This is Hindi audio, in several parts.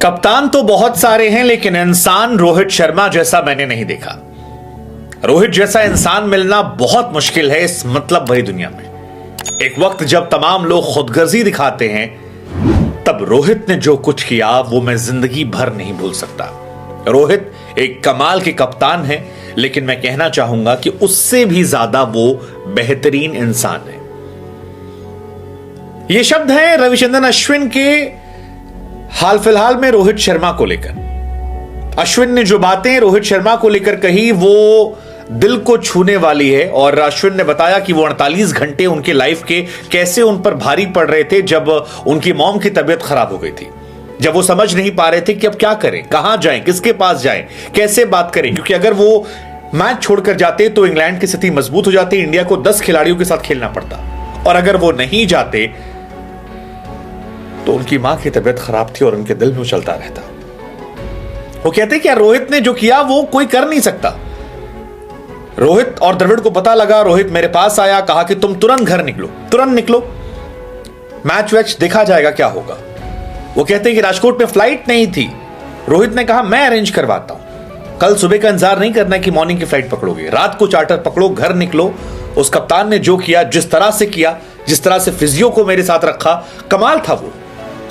कप्तान तो बहुत सारे हैं, लेकिन इंसान रोहित शर्मा जैसा मैंने नहीं देखा। रोहित जैसा इंसान मिलना बहुत मुश्किल है इस मतलब भरी दुनिया में। एक वक्त जब तमाम लोग खुदगर्जी दिखाते हैं, तब रोहित ने जो कुछ किया वो मैं जिंदगी भर नहीं भूल सकता। रोहित एक कमाल के कप्तान है, लेकिन मैं कहना चाहूंगा कि उससे भी ज्यादा वो बेहतरीन इंसान है। ये शब्द हैं रविचंद्रन अश्विन के हाल फिलहाल में रोहित शर्मा को लेकर। अश्विन ने जो बातें रोहित शर्मा को लेकर कही वो दिल को छूने वाली है। और अश्विन ने बताया कि वो 48 घंटे उनके लाइफ के कैसे उन पर भारी पड़ रहे थे जब उनकी मॉम की तबीयत खराब हो गई थी, जब वो समझ नहीं पा रहे थे कि अब क्या करें, कहां जाएं, किसके पास जाएं, कैसे बात करें। क्योंकि अगर वो मैच छोड़कर जाते तो इंग्लैंड की स्थिति मजबूत हो जाती, इंडिया को 10 खिलाड़ियों के साथ खेलना पड़ता, और अगर वो नहीं जाते तो उनकी मां की तबीयत खराब थी और उनके दिल में चलता रहता। वो कहते कि रोहित ने जो किया वो कोई कर नहीं सकता। रोहित और द्रविड़ को पता लगा, रोहित मेरे पास आया, कहा कि तुम तुरंत घर निकलो, तुरंत निकलो, मैच वैच देखा जाएगा क्या होगा। वो कहते हैं कि राजकोट में फ्लाइट नहीं थी, रोहित ने कहा मैं अरेंज करवाता हूं, कल सुबह का इंतजार नहीं करना कि मॉर्निंग की फ्लाइट पकड़ोगे, रात को चार्टर पकड़ो, घर निकलो। उस कप्तान ने जो किया, जिस तरह से किया, जिस तरह से फिजियो को मेरे साथ रखा, कमाल था वो,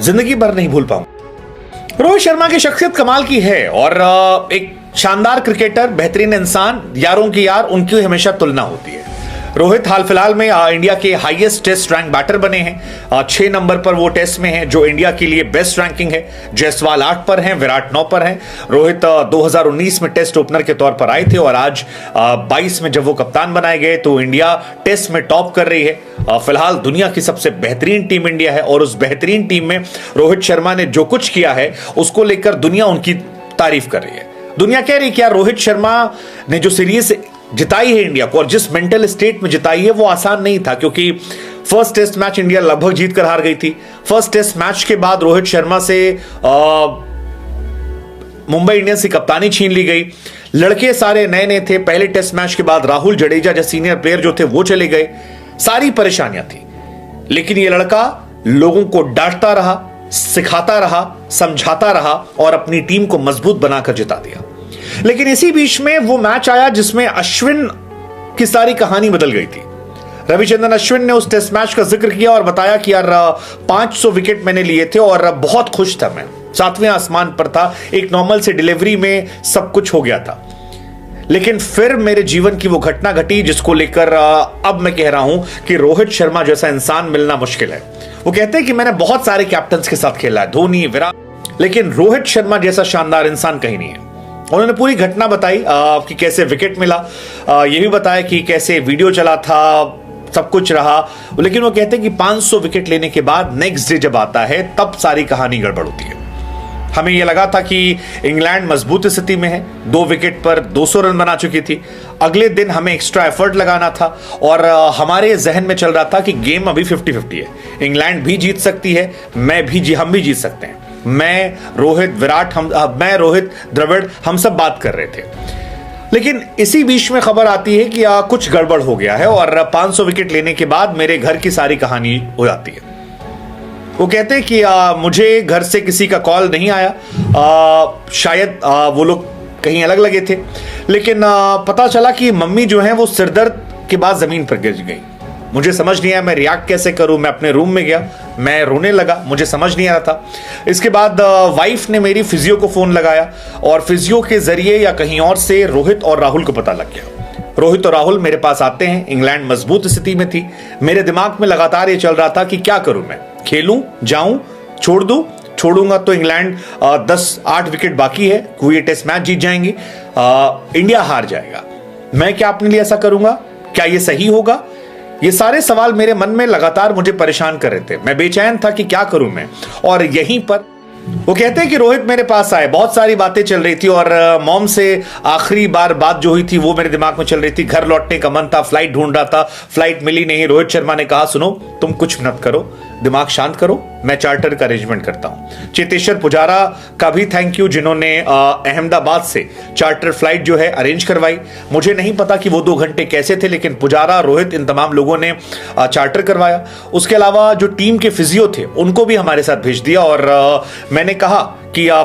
जिंदगी भर नहीं भूल पाऊंगा। रोहित शर्मा की शख्सियत कमाल की है और एक शानदार क्रिकेटर, बेहतरीन इंसान, यारों की यार, उनकी हमेशा तुलना होती है। रोहित हाल फिलहाल में इंडिया के हाईएस्ट टेस्ट रैंक बैटर बने हैं। 6 नंबर पर वो टेस्ट में हैं, जो इंडिया के लिए बेस्ट रैंकिंग है। जयसवाल 8 पर हैं, विराट 9 पर हैं। रोहित 2019 में टेस्ट ओपनर के तौर पर आए थे और आज 22 में जब वो कप्तान बनाए गए तो इंडिया टेस्ट में टॉप कर रही है। फिलहाल दुनिया की सबसे बेहतरीन टीम इंडिया है और उस बेहतरीन टीम में रोहित शर्मा ने जो कुछ किया है उसको लेकर दुनिया उनकी तारीफ कर रही है। दुनिया कह रही है कि यार रोहित शर्मा ने जो सीरीज जिताई है इंडिया को और जिस मेंटल स्टेट में जिताई है वो आसान नहीं था, क्योंकि फर्स्ट टेस्ट मैच इंडिया लगभग जीत कर हार गई थी। फर्स्ट टेस्ट मैच के बाद रोहित शर्मा से मुंबई इंडियंस की कप्तानी छीन ली गई। लड़के सारे नए नए थे। पहले टेस्ट मैच के बाद राहुल जडेजा जैसे सीनियर प्लेयर जो थे वो चले गए, सारी परेशानियां थी, लेकिन ये लड़का लोगों को डांटता रहा, सिखाता रहा, समझाता रहा और अपनी टीम को मजबूत बनाकर जिता दिया। लेकिन इसी बीच में वो मैच आया जिसमें अश्विन की सारी कहानी बदल गई थी। रविचंद्रन अश्विन ने उस टेस्ट मैच का जिक्र किया और बताया कि यार 500 विकेट मैंने लिए थे और बहुत खुश था, मैं 7वें आसमान पर था, एक नॉर्मल से डिलीवरी में सब कुछ हो गया था। लेकिन फिर मेरे जीवन की वो घटना घटी जिसको लेकर अब मैं कह रहा हूं कि रोहित शर्मा जैसा इंसान मिलना मुश्किल है। वो कहते हैं कि मैंने बहुत सारे कैप्टन्स के साथ खेला है, धोनी, विराट, लेकिन रोहित शर्मा जैसा शानदार इंसान कहीं नहीं है। उन्होंने पूरी घटना बताई कि कैसे विकेट मिला, ये भी बताया कि कैसे वीडियो चला था, सब कुछ रहा। लेकिन वो कहते हैं कि 500 विकेट लेने के बाद नेक्स्ट डे जब आता है तब सारी कहानी गड़बड़ होती है। हमें यह लगा था कि इंग्लैंड मजबूत स्थिति में है, 2 विकेट पर 200 रन बना चुकी थी। अगले दिन हमें एक्स्ट्रा एफर्ट लगाना था और हमारे जहन में चल रहा था कि गेम अभी 50-50 है, इंग्लैंड भी जीत सकती है, हम भी जीत सकते हैं। मैं रोहित, विराट, मैं रोहित, द्रविड़, हम सब बात कर रहे थे। लेकिन इसी बीच में खबर आती है कि कुछ गड़बड़ हो गया है और 500 विकेट लेने के बाद मेरे घर की सारी कहानी हो जाती है। वो कहते हैं कि मुझे घर से किसी का कॉल नहीं आया, शायद वो लोग कहीं अलग लगे थे, लेकिन पता चला कि मम्मी जो है वो सिरदर्द के बाद जमीन पर गिर गई। मुझे समझ नहीं आया मैं रिएक्ट कैसे करूं। मैं अपने रूम में गया, मैं रोने लगा, मुझे समझ नहीं आ रहा था। इसके बाद वाइफ ने मेरी फिजियो को फोन लगाया और फिजियो के जरिए या कहीं और से रोहित और राहुल को पता लग गया। रोहित और राहुल मेरे पास आते हैं, इंग्लैंड मजबूत स्थिति में थी। मेरे दिमाग में लगातार ये चल रहा था कि क्या करूं, मैं खेलूं, जाऊं, छोड़ दूं। छोड़ूंगा तो इंग्लैंड 10-8 विकेट बाकी है, कोई टेस्ट मैच जीत जाएंगी, इंडिया हार जाएगा। मैं क्या अपने लिए ऐसा करूंगा? क्या ये सही होगा? ये सारे सवाल मेरे मन में लगातार मुझे परेशान कर रहे थे। मैं बेचैन था कि क्या करूं मैं। और यहीं पर वो कहते हैं कि रोहित मेरे पास आए, बहुत सारी बातें चल रही थी और मॉम से आखिरी बार बात जो हुई थी वो मेरे दिमाग में चल रही थी। घर लौटने का मन था, फ्लाइट ढूंढ रहा था, फ्लाइट मिली नहीं। रोहित शर्मा ने कहा सुनो, तुम कुछ मत करो, दिमाग शांत करो, मैं चार्टर का अरेंजमेंट करता हूं। चेतेश्वर पुजारा का भी थैंक यू जिन्होंने अहमदाबाद से चार्टर फ्लाइट जो है अरेंज करवाई। मुझे नहीं पता कि वो 2 घंटे कैसे थे, लेकिन पुजारा, रोहित, इन तमाम लोगों ने चार्टर करवाया। उसके अलावा जो टीम के फिजियो थे उनको भी हमारे साथ भेज दिया और मैंने कहा कि फिजियो